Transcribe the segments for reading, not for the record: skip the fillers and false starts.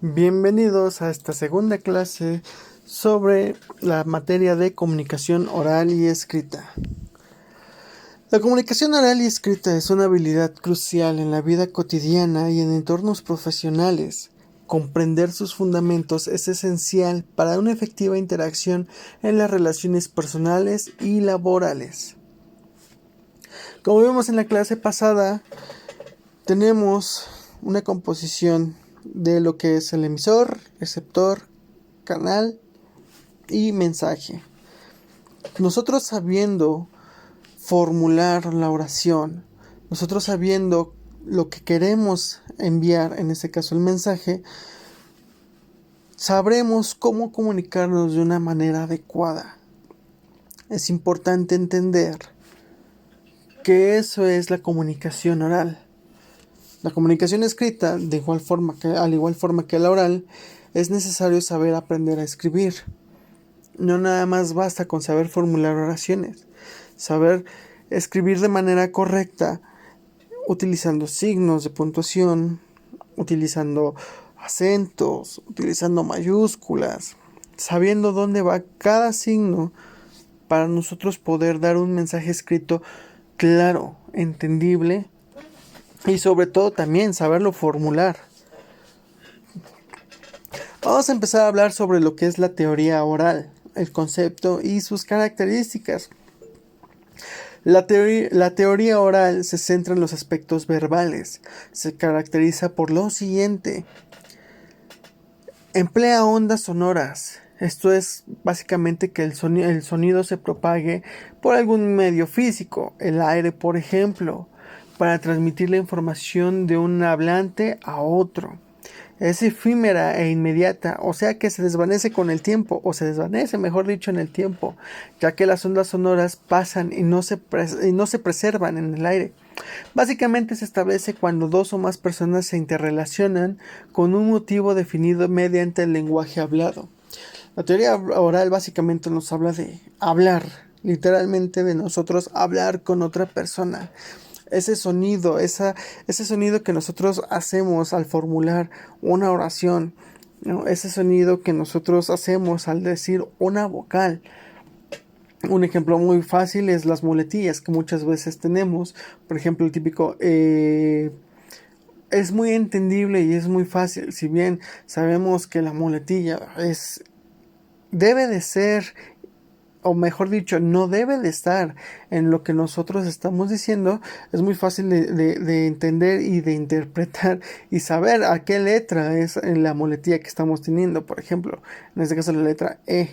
Bienvenidos a esta segunda clase sobre la materia de comunicación oral y escrita. La comunicación oral y escrita es una habilidad crucial en la vida cotidiana y en entornos profesionales. Comprender sus fundamentos es esencial para una efectiva interacción en las relaciones personales y laborales. Como vimos en la clase pasada, tenemos una composición de lo que es el emisor, receptor, canal y mensaje. Nosotros sabiendo formular la oración, nosotros sabiendo lo que queremos enviar, en este caso el mensaje, sabremos cómo comunicarnos de una manera adecuada. Es importante entender que eso es la comunicación oral. La comunicación escrita, al igual forma que la oral, es necesario saber aprender a escribir. No nada más basta con saber formular oraciones, saber escribir de manera correcta, utilizando signos de puntuación, utilizando acentos, utilizando mayúsculas, sabiendo dónde va cada signo para nosotros poder dar un mensaje escrito claro, entendible y sobre todo también saberlo formular. Vamos a empezar a hablar sobre lo que es la teoría oral, el concepto y sus características. La teoría oral se centra en los aspectos verbales. Se caracteriza por lo siguiente. Emplea ondas sonoras. Esto es básicamente que el sonido se propague por algún medio físico, el aire por ejemplo, para transmitir la información de un hablante a otro. Es efímera e inmediata, o sea que se desvanece con el tiempo, o se desvanece, mejor dicho, en el tiempo, ya que las ondas sonoras pasan y no se preservan en el aire. Básicamente se establece cuando dos o más personas se interrelacionan con un motivo definido mediante el lenguaje hablado. La teoría oral básicamente nos habla de hablar, literalmente de nosotros hablar con otra persona. Ese sonido que nosotros hacemos al formular una oración, ¿no? Ese sonido que nosotros hacemos al decir una vocal. Un ejemplo muy fácil es las muletillas que muchas veces tenemos. Por ejemplo, el típico es muy entendible y es muy fácil. Si bien sabemos que la muletilla debe de ser, o mejor dicho, no debe de estar en lo que nosotros estamos diciendo, es muy fácil de entender y de interpretar y saber a qué letra es en la muletilla que estamos teniendo. Por ejemplo, en este caso la letra E.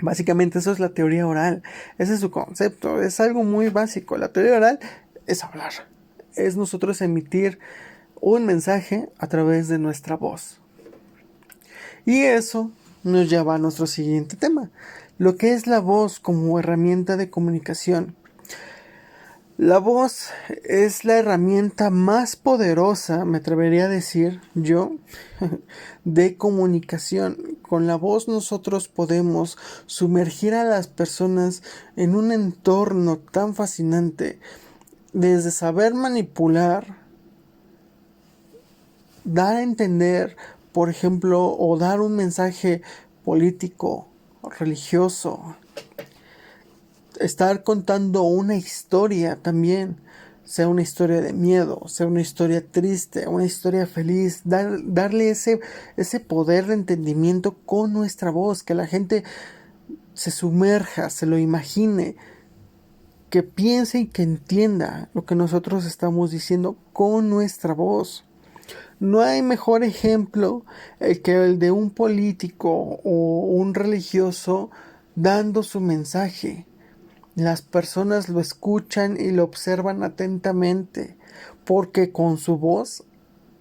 Básicamente eso es la teoría oral, ese es su concepto, es algo muy básico. La teoría oral es hablar, es nosotros emitir un mensaje a través de nuestra voz. Y eso nos lleva a nuestro siguiente tema, lo que es la voz como herramienta de comunicación. La voz es la herramienta más poderosa, me atrevería a decir yo, de comunicación. Con la voz nosotros podemos sumergir a las personas en un entorno tan fascinante, desde saber manipular, dar a entender, por ejemplo, o dar un mensaje político, religioso, estar contando una historia también, sea una historia de miedo, sea una historia triste, una historia feliz, darle ese poder de entendimiento con nuestra voz, que la gente se sumerja, se lo imagine, que piense y que entienda lo que nosotros estamos diciendo con nuestra voz. No hay mejor ejemplo que el de un político o un religioso dando su mensaje. Las personas lo escuchan y lo observan atentamente porque con su voz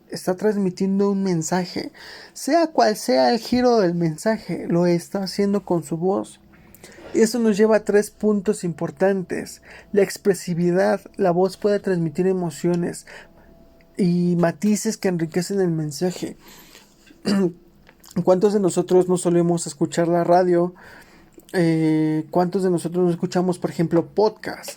está transmitiendo un mensaje. Sea cual sea el giro del mensaje, lo está haciendo con su voz. Eso nos lleva a 3 puntos importantes. La expresividad. La voz puede transmitir emociones y matices que enriquecen el mensaje. ¿Cuántos de nosotros no solemos escuchar la radio? ¿Cuántos de nosotros no escuchamos, por ejemplo, podcast?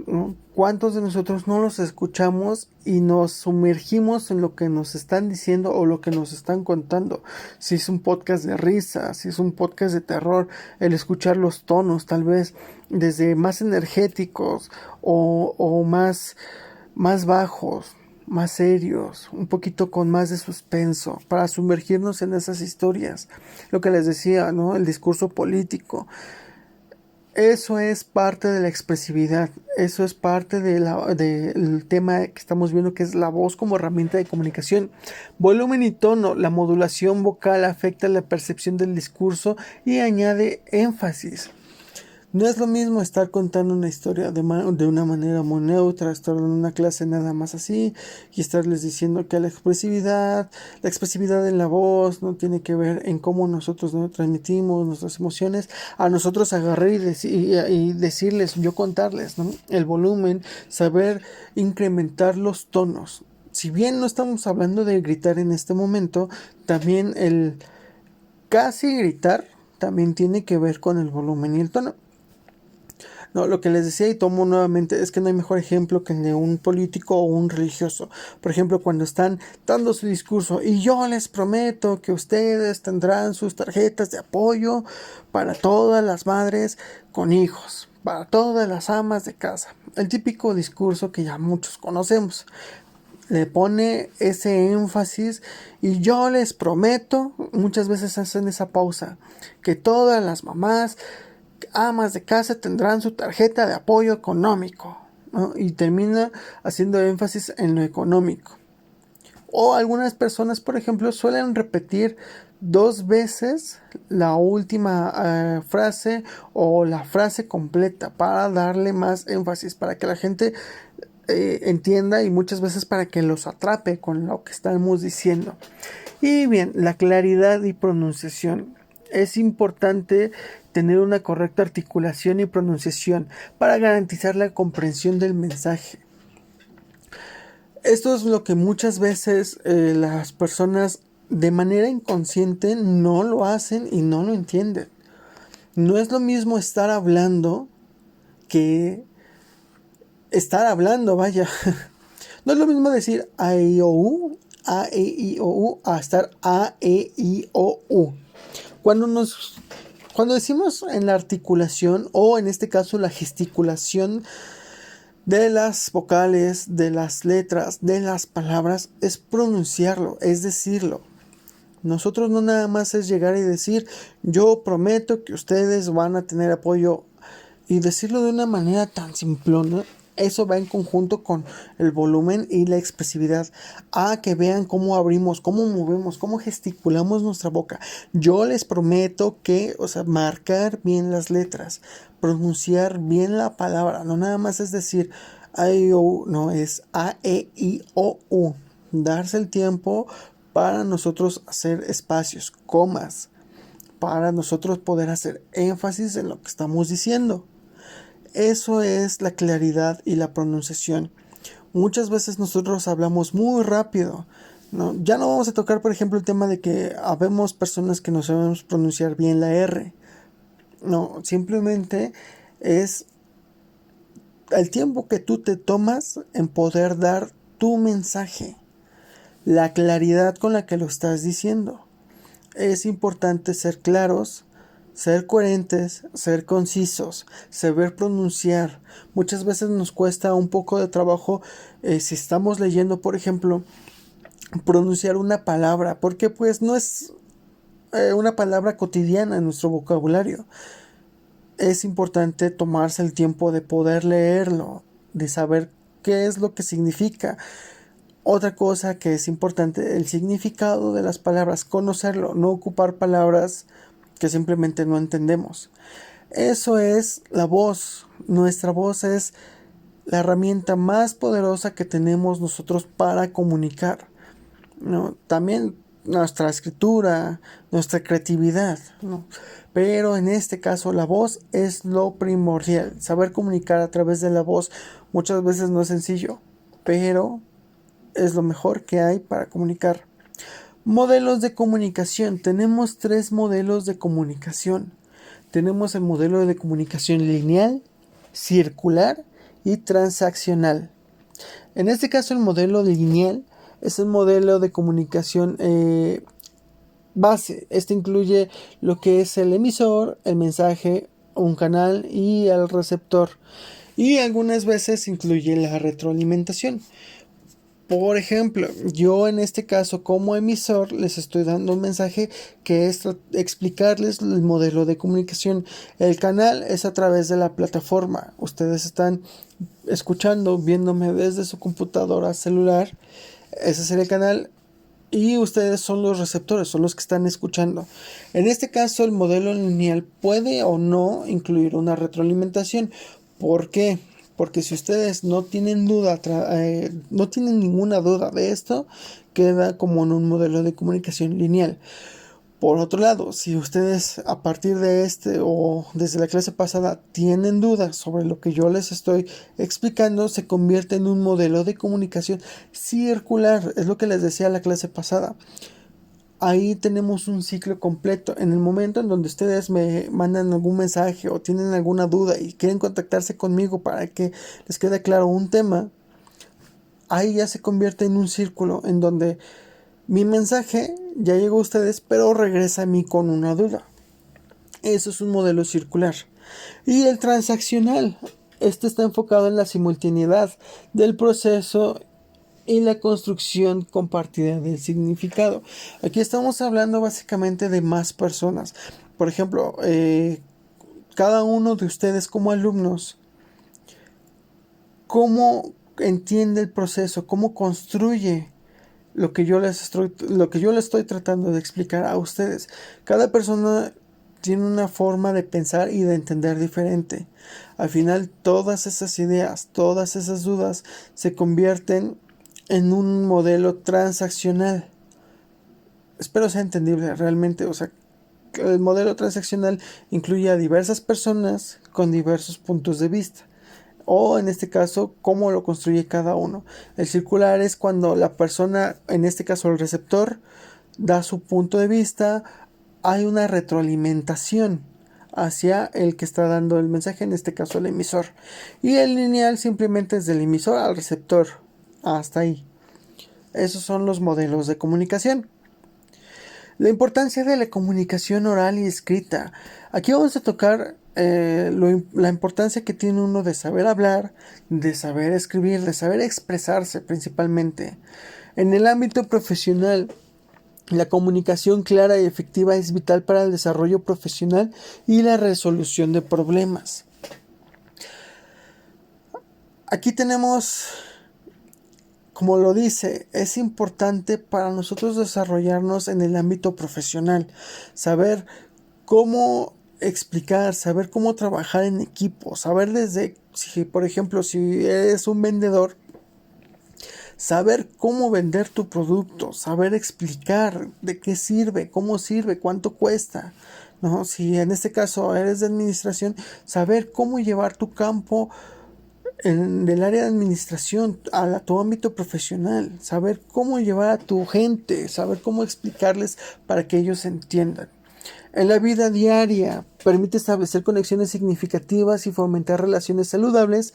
¿no? ¿Cuántos de nosotros no los escuchamos y nos sumergimos en lo que nos están diciendo o lo que nos están contando? Si es un podcast de risa, si es un podcast de terror, el escuchar los tonos, tal vez desde más energéticos o más bajos, más serios, un poquito con más de suspenso, para sumergirnos en esas historias. Lo que les decía, ¿no? El discurso político. Eso es parte de la expresividad, eso es parte del tema que estamos viendo, que es la voz como herramienta de comunicación. Volumen y tono, la modulación vocal afecta la percepción del discurso y añade énfasis. No es lo mismo estar contando una historia de una manera muy neutra, estar en una clase nada más así y estarles diciendo que la expresividad en la voz no tiene que ver en cómo nosotros, ¿no?, transmitimos nuestras emociones, a nosotros agarrar y decirles, yo contarles, ¿no?, el volumen, saber incrementar los tonos. Si bien no estamos hablando de gritar en este momento, también el casi gritar también tiene que ver con el volumen y el tono. No, lo que les decía y tomo nuevamente es que no hay mejor ejemplo que el de un político o un religioso. Por ejemplo, cuando están dando su discurso y yo les prometo que ustedes tendrán sus tarjetas de apoyo para todas las madres con hijos, para todas las amas de casa. El típico discurso que ya muchos conocemos. Le pone ese énfasis y yo les prometo, muchas veces hacen esa pausa, que todas las mamás amas de casa tendrán su tarjeta de apoyo económico, ¿no? Y termina haciendo énfasis en lo económico. O algunas personas, por ejemplo, suelen repetir 2 veces la última frase o la frase completa para darle más énfasis, para que la gente entienda y muchas veces para que los atrape con lo que estamos diciendo. Y bien, la claridad y pronunciación. Es importante tener una correcta articulación y pronunciación para garantizar la comprensión del mensaje. Esto es lo que muchas veces las personas de manera inconsciente no lo hacen y no lo entienden. No es lo mismo estar hablando que estar hablando, vaya. No es lo mismo decir a, e, i, o, u, a, e, i, o, u, a estar a, e, i, o, u. Cuando decimos en la articulación o en este caso la gesticulación de las vocales, de las letras, de las palabras, es pronunciarlo, es decirlo. Nosotros no nada más es llegar y decir, yo prometo que ustedes van a tener apoyo, y decirlo de una manera tan simplona. Eso va en conjunto con el volumen y la expresividad. Que vean cómo abrimos, cómo movemos, cómo gesticulamos nuestra boca. Yo les prometo que, marcar bien las letras, pronunciar bien la palabra. No nada más es decir a, e, i, o, u, no, es a, e, i, o, u. Darse el tiempo para nosotros hacer espacios, comas, para nosotros poder hacer énfasis en lo que estamos diciendo. Eso es la claridad y la pronunciación. Muchas veces nosotros hablamos muy rápido, ¿no? Ya no vamos a tocar, por ejemplo, el tema de que habemos personas que no sabemos pronunciar bien la R. No, simplemente es el tiempo que tú te tomas en poder dar tu mensaje, la claridad con la que lo estás diciendo. Es importante ser claros, ser coherentes, ser concisos, saber pronunciar. Muchas veces nos cuesta un poco de trabajo si estamos leyendo, por ejemplo, pronunciar una palabra, porque pues no es una palabra cotidiana en nuestro vocabulario. Es importante tomarse el tiempo de poder leerlo, de saber qué es lo que significa. Otra cosa que es importante, el significado de las palabras, conocerlo, no ocupar palabras que simplemente no entendemos. Eso es la voz. Nuestra voz es la herramienta más poderosa que tenemos nosotros para comunicar, ¿no? También nuestra escritura, nuestra creatividad, ¿no? Pero en este caso la voz es lo primordial. Saber comunicar a través de la voz muchas veces no es sencillo, pero es lo mejor que hay para comunicar. Modelos de comunicación. Tenemos 3 modelos de comunicación. Tenemos el modelo de comunicación lineal, circular y transaccional. En este caso, el modelo lineal es el modelo de comunicación base. Este incluye lo que es el emisor, el mensaje, un canal y el receptor. Y algunas veces incluye la retroalimentación. Por ejemplo, yo en este caso como emisor les estoy dando un mensaje que es explicarles el modelo de comunicación. El canal es a través de la plataforma. Ustedes están escuchando, viéndome desde su computadora celular. Ese sería el canal. Y ustedes son los receptores, son los que están escuchando. En este caso, el modelo lineal puede o no incluir una retroalimentación. ¿Por qué? Porque si ustedes no tienen no tienen ninguna duda de esto, queda como en un modelo de comunicación lineal. Por otro lado, si ustedes a partir de o desde la clase pasada tienen dudas sobre lo que yo les estoy explicando, se convierte en un modelo de comunicación circular. Es lo que les decía la clase pasada. Ahí tenemos un ciclo completo. En el momento en donde ustedes me mandan algún mensaje o tienen alguna duda y quieren contactarse conmigo para que les quede claro un tema, ahí ya se convierte en un círculo en donde mi mensaje ya llegó a ustedes, pero regresa a mí con una duda. Eso es un modelo circular. Y el transaccional. Este está enfocado en la simultaneidad del proceso y la construcción compartida del significado. Aquí estamos hablando básicamente de más personas. Por ejemplo, cada uno de ustedes como alumnos, ¿cómo entiende el proceso? ¿Cómo construye lo que yo les estoy tratando de explicar a ustedes? Cada persona tiene una forma de pensar y de entender diferente. Al final, todas esas ideas, todas esas dudas se convierten en un modelo transaccional. Espero sea entendible realmente. O sea, el modelo transaccional incluye a diversas personas con diversos puntos de vista. O en este caso, cómo lo construye cada uno. El circular es cuando la persona, en este caso el receptor, da su punto de vista. Hay una retroalimentación hacia el que está dando el mensaje, en este caso el emisor. Y el lineal simplemente es del emisor al receptor. Hasta ahí. Esos son los modelos de comunicación. La importancia de la comunicación oral y escrita. Aquí vamos a tocar la importancia que tiene uno de saber hablar, de saber escribir, de saber expresarse principalmente. En el ámbito profesional, la comunicación clara y efectiva es vital para el desarrollo profesional y la resolución de problemas. Aquí tenemos, como lo dice, es importante para nosotros desarrollarnos en el ámbito profesional, saber cómo explicar, saber cómo trabajar en equipo, saber por ejemplo, si eres un vendedor, saber cómo vender tu producto, saber explicar de qué sirve, cómo sirve, cuánto cuesta, ¿no? Si en este caso eres de administración, saber cómo llevar tu campo del área de administración a tu ámbito profesional, saber cómo llevar a tu gente, saber cómo explicarles para que ellos entiendan. En la vida diaria permite establecer conexiones significativas y fomentar relaciones saludables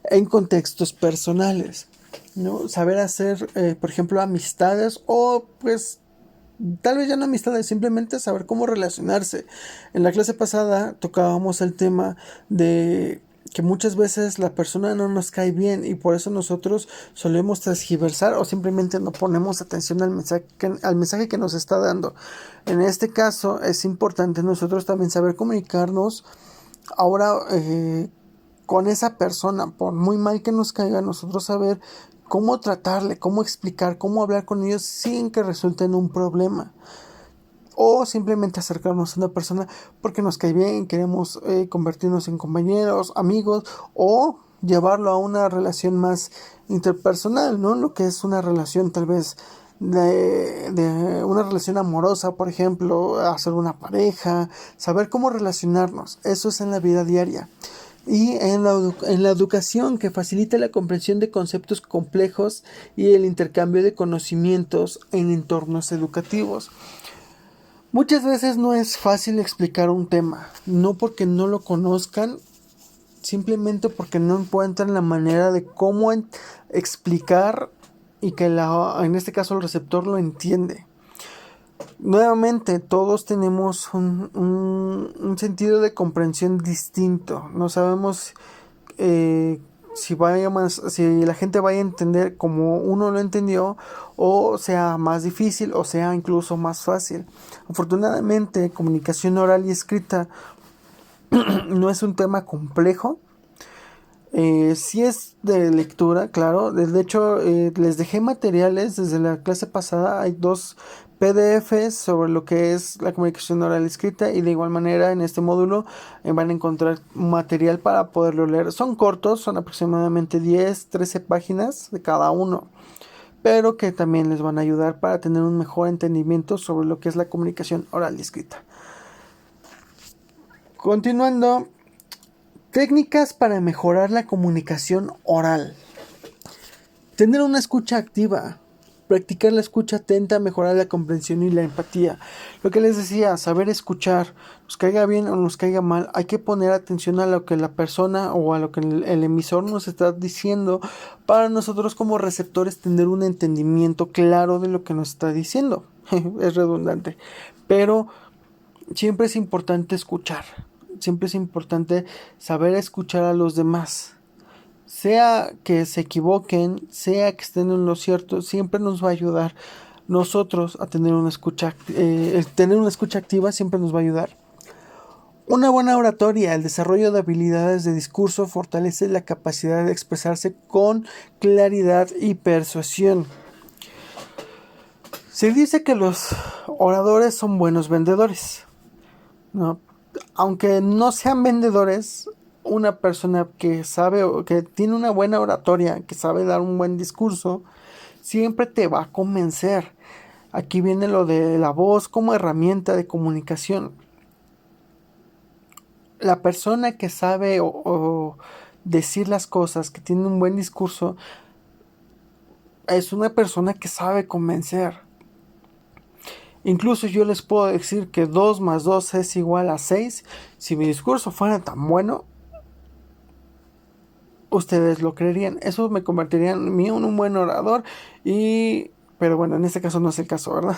en contextos personales, ¿no? Saber hacer, por ejemplo, amistades o pues tal vez ya no amistades, simplemente saber cómo relacionarse. En la clase pasada tocábamos el tema de que muchas veces la persona no nos cae bien y por eso nosotros solemos transgiversar o simplemente no ponemos atención al mensaje que nos está dando. En este caso es importante nosotros también saber comunicarnos ahora con esa persona, por muy mal que nos caiga, nosotros saber cómo tratarle, cómo explicar, cómo hablar con ellos sin que resulte en un problema. O simplemente acercarnos a una persona porque nos cae bien, queremos convertirnos en compañeros, amigos, o llevarlo a una relación más interpersonal, ¿no? Lo que es una relación tal vez de una relación amorosa, por ejemplo, hacer una pareja, saber cómo relacionarnos. Eso es en la vida diaria. Y en la educación, que facilita la comprensión de conceptos complejos y el intercambio de conocimientos en entornos educativos. Muchas veces no es fácil explicar un tema, no porque no lo conozcan, simplemente porque no encuentran la manera de cómo explicar y que en este caso el receptor lo entiende. Nuevamente, todos tenemos un sentido de comprensión distinto. No sabemos si la gente vaya a entender como uno lo entendió, o sea más difícil, o sea incluso más fácil. Afortunadamente, comunicación oral y escrita no es un tema complejo. Sí es de lectura, claro. De hecho, les dejé materiales desde la clase pasada. Hay 2 PDFs sobre lo que es la comunicación oral y escrita, y de igual manera en este módulo van a encontrar material para poderlo leer. Son cortos, son aproximadamente 10-13 páginas de cada uno, pero que también les van a ayudar para tener un mejor entendimiento sobre lo que es la comunicación oral y escrita. Continuando, técnicas para mejorar la comunicación oral. Tener una escucha activa. Practicar la escucha atenta, mejorar la comprensión y la empatía. Lo que les decía, saber escuchar. Nos caiga bien o nos caiga mal, hay que poner atención a lo que la persona o a lo que el emisor nos está diciendo, para nosotros como receptores tener un entendimiento claro de lo que nos está diciendo. Es redundante, pero siempre es importante escuchar. Siempre es importante saber escuchar a los demás. Sea que se equivoquen, sea que estén en lo cierto, siempre nos va a ayudar nosotros a tener una escucha. El tener una escucha activa siempre nos va a ayudar. Una buena oratoria, el desarrollo de habilidades de discurso, fortalece la capacidad de expresarse con claridad y persuasión. Se dice que los oradores son buenos vendedores, ¿no? Aunque no sean vendedores, una persona que sabe o que tiene una buena oratoria, que sabe dar un buen discurso, siempre te va a convencer. Aquí viene lo de la voz como herramienta de comunicación. La persona que sabe o decir las cosas, que tiene un buen discurso, es una persona que sabe convencer. Incluso yo les puedo decir que 2 más 2 es igual a 6. Si mi discurso fuera tan bueno, ustedes lo creerían. Eso me convertiría en mí en un buen orador. Pero bueno, en este caso no es el caso, ¿verdad?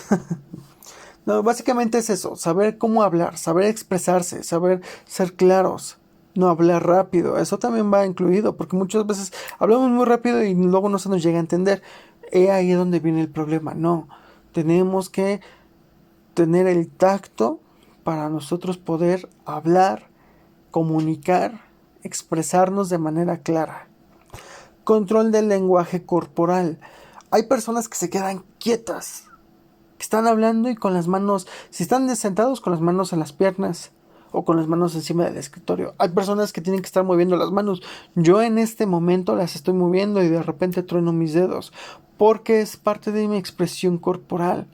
No, básicamente es eso. Saber cómo hablar, saber expresarse, saber ser claros. No hablar rápido. Eso también va incluido, porque muchas veces hablamos muy rápido y luego no se nos llega a entender. Ahí es donde viene el problema. No, tenemos que tener el tacto para nosotros poder hablar, comunicar, expresarnos de manera clara. Control del lenguaje corporal. Hay personas que se quedan quietas, que están hablando y con las manos, si están sentados, con las manos en las piernas o con las manos encima del escritorio. Hay personas que tienen que estar moviendo las manos. Yo en este momento las estoy moviendo y de repente trueno mis dedos, porque es parte de mi expresión corporal.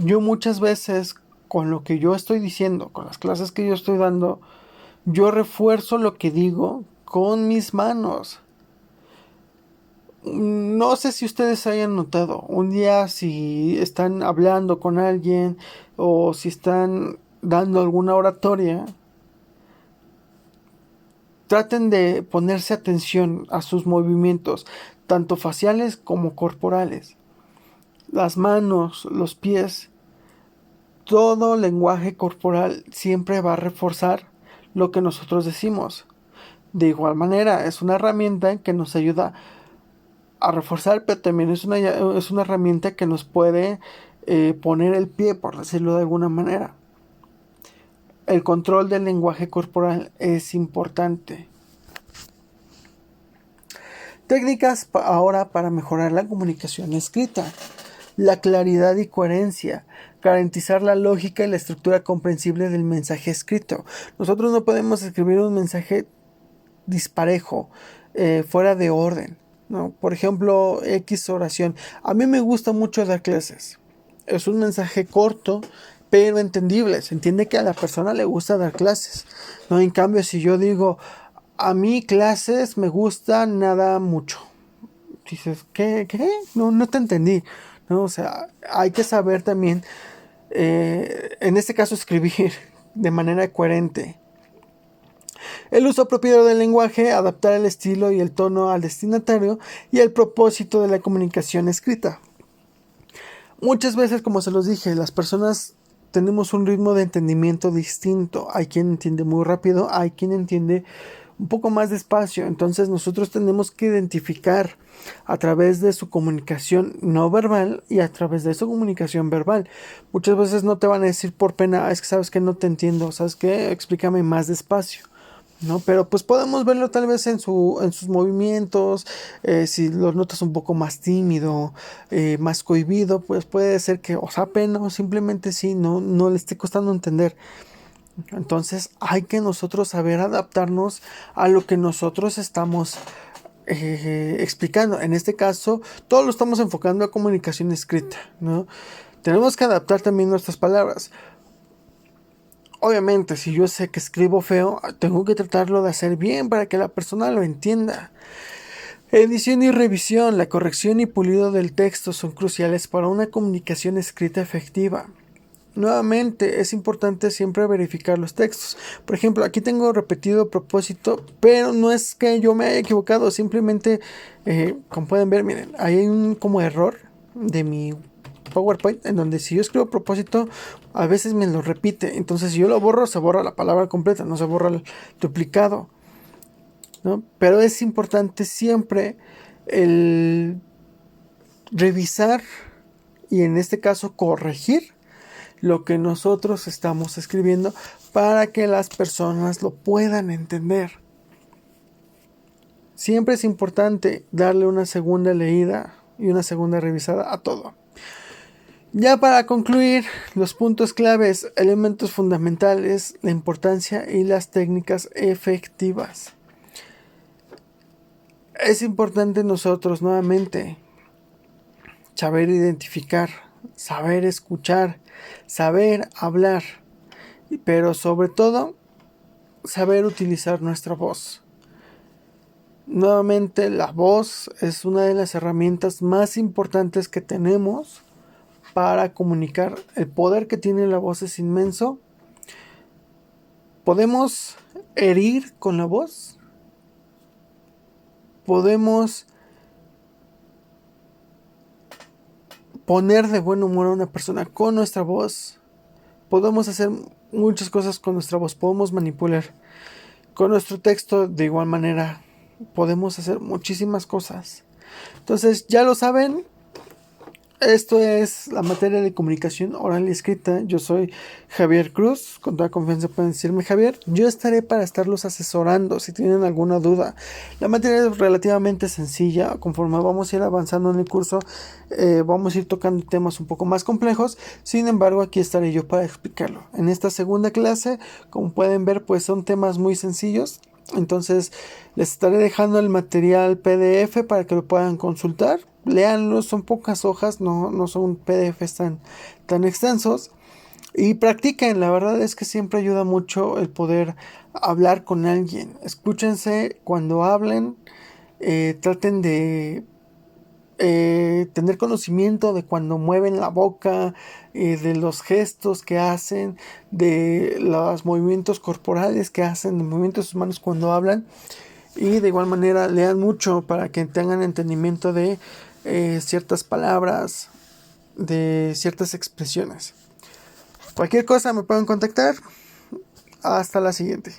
Yo muchas veces, con lo que yo estoy diciendo, con las clases que yo estoy dando, yo refuerzo lo que digo con mis manos. No sé si ustedes hayan notado, un día si están hablando con alguien o si están dando alguna oratoria, traten de ponerse atención a sus movimientos, tanto faciales como corporales. Las manos, los pies, todo lenguaje corporal siempre va a reforzar lo que nosotros decimos. De igual manera, es una herramienta que nos ayuda a reforzar, pero también es una herramienta que nos puede poner el pie, por decirlo de alguna manera. El control del lenguaje corporal es importante. Técnicas ahora para mejorar la comunicación escrita. La claridad y coherencia. Garantizar la lógica y la estructura comprensible del mensaje escrito. Nosotros no podemos escribir un mensaje disparejo, fuera de orden, ¿no? Por ejemplo, X oración. A mí me gusta mucho dar clases. Es un mensaje corto, pero entendible. Se entiende que a la persona le gusta dar clases, ¿no? En cambio, si yo digo, a mí clases me gusta nada mucho, dices, ¿qué? No te entendí, ¿no? O sea, hay que saber también, en este caso, escribir de manera coherente. El uso apropiado del lenguaje, adaptar el estilo y el tono al destinatario y el propósito de la comunicación escrita. Muchas veces, como se los dije, las personas tenemos un ritmo de entendimiento distinto. Hay quien entiende muy rápido, hay quien entiende un poco más despacio. Entonces nosotros tenemos que identificar a través de su comunicación no verbal y a través de su comunicación verbal. Muchas veces no te van a decir por pena, es que sabes que no te entiendo, sabes que explícame más despacio, ¿no? Pero pues podemos verlo tal vez en sus movimientos. Si lo notas un poco más tímido, más cohibido, pues puede ser que o sea pena o simplemente sí, no le esté costando entender. Entonces hay que nosotros saber adaptarnos a lo que nosotros estamos explicando. En este caso, todo lo estamos enfocando a comunicación escrita, ¿no? Tenemos que adaptar también nuestras palabras. Obviamente, si yo sé que escribo feo, tengo que tratarlo de hacer bien para que la persona lo entienda. Edición y revisión, la corrección y pulido del texto son cruciales para una comunicación escrita efectiva. Nuevamente, es importante siempre verificar los textos. Por ejemplo, aquí tengo repetido propósito, pero no es que yo me haya equivocado, simplemente, como pueden ver, miren, hay un como error de mi PowerPoint en donde si yo escribo propósito, a veces me lo repite. Entonces, si yo lo borro, se borra la palabra completa, no se borra el duplicado, ¿no? Pero es importante siempre el revisar y en este caso corregir lo que nosotros estamos escribiendo para que las personas lo puedan entender. Siempre es importante darle una segunda leída y una segunda revisada a todo. Ya para concluir, los puntos claves, elementos fundamentales, la importancia y las técnicas efectivas. Es importante nosotros nuevamente saber identificar, saber escuchar, saber hablar, pero sobre todo saber utilizar nuestra voz. Nuevamente, la voz es una de las herramientas más importantes que tenemos para comunicar. El poder que tiene la voz es inmenso. Podemos herir con la voz. Podemos poner de buen humor a una persona con nuestra voz. Podemos hacer muchas cosas con nuestra voz. Podemos manipular. Con nuestro texto, de igual manera, podemos hacer muchísimas cosas. Entonces, ya lo saben. Esto es la materia de comunicación oral y escrita. Yo soy Javier Cruz. Con toda confianza pueden decirme Javier. Yo estaré para estarlos asesorando si tienen alguna duda. La materia es relativamente sencilla. Conforme vamos a ir avanzando en el curso, vamos a ir tocando temas un poco más complejos. Sin embargo, aquí estaré yo para explicarlo. En esta segunda clase, como pueden ver, pues son temas muy sencillos. Entonces les estaré dejando el material PDF para que lo puedan consultar. Léanlo, son pocas hojas, no son PDFs tan extensos. Y practiquen, la verdad es que siempre ayuda mucho el poder hablar con alguien. Escúchense cuando hablen, traten de tener conocimiento de cuando mueven la boca, de los gestos que hacen, de los movimientos corporales que hacen, de movimientos de sus manos cuando hablan. Y de igual manera lean mucho para que tengan entendimiento de ciertas palabras, de ciertas expresiones. Cualquier cosa me pueden contactar. Hasta la siguiente.